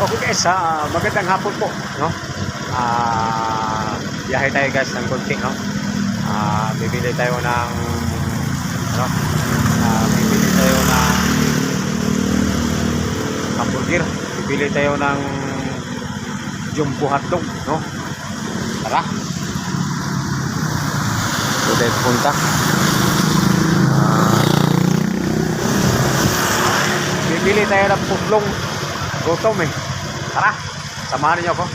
Okay guys, magandang hapon po, no? Biyahe tayo guys ng konti, no? Bibili tayo ng ano? Bibili tayo ng hamburger. Bibili tayo ng jumbo hotdog, no? Tara. Ito tayo punta. Bibili tayo ng putlong. Gutom eh. Tara, samahan niyo ako.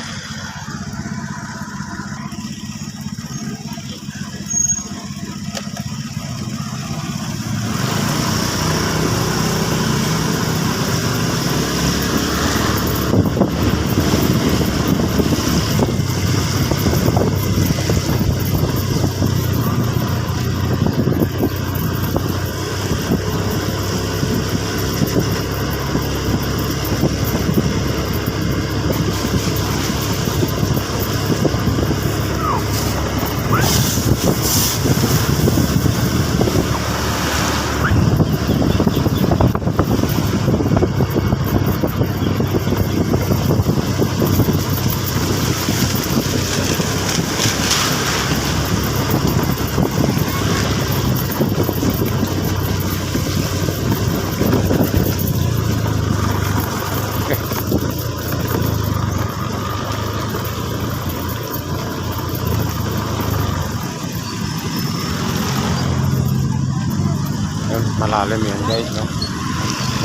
Malalim yan guys, no?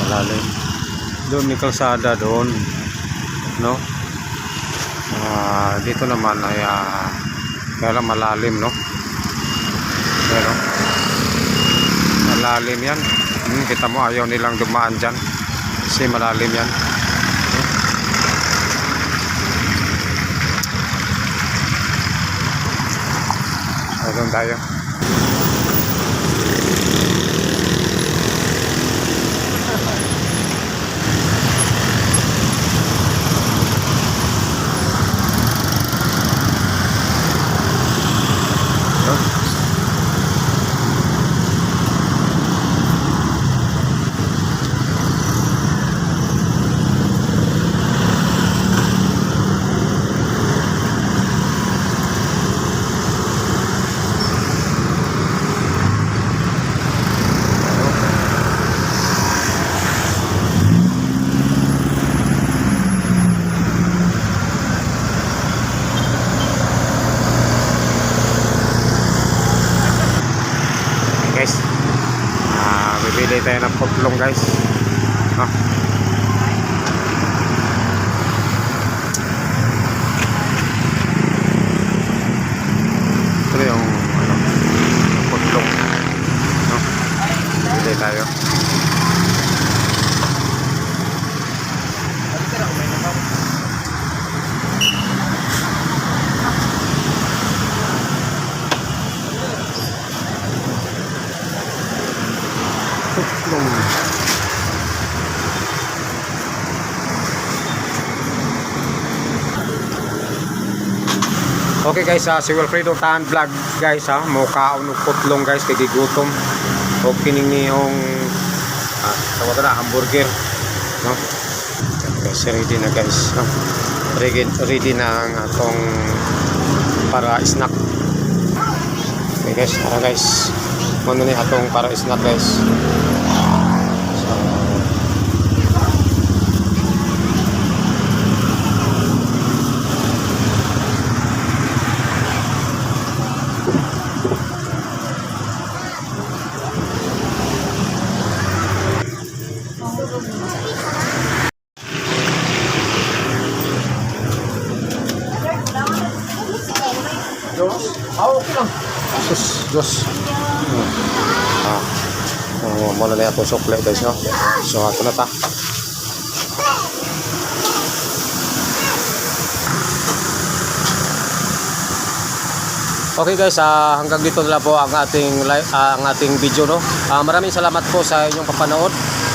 Malalim. Doon may kalsada doon, no? Dito naman ay kaya lang malalim, no? Pero malalim yan. Kita mo ayaw nilang dumaan dyan kasi malalim yan. Doon tayo. Guys, bibili tayo ng putlong guys, no? Ito yung ano, putlong, no? Bibili tayo. Okay guys, si Wilfredo Tan Vlog guys, mukhaon ng putlong guys kay gigutom. O kining yung tawag na hamburger, no? Guys, ready na guys, no? Ready na ang atong para snack. Okay guys, tara guys. Mano ni atong para snack guys. Okay lang. Dos. Muna na itong sukle guys, no? So ato na ta. Okay guys, hanggang dito na po ang ating video, no? Maraming salamat po sa inyong papanood.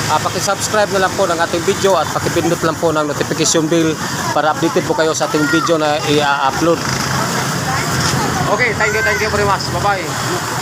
Paki-subscribe na lang po ng ating video at paki-pindot lang po ng notification bell para updated po kayo sa ating video na i-upload. Okay, thank you very much. Bye-bye.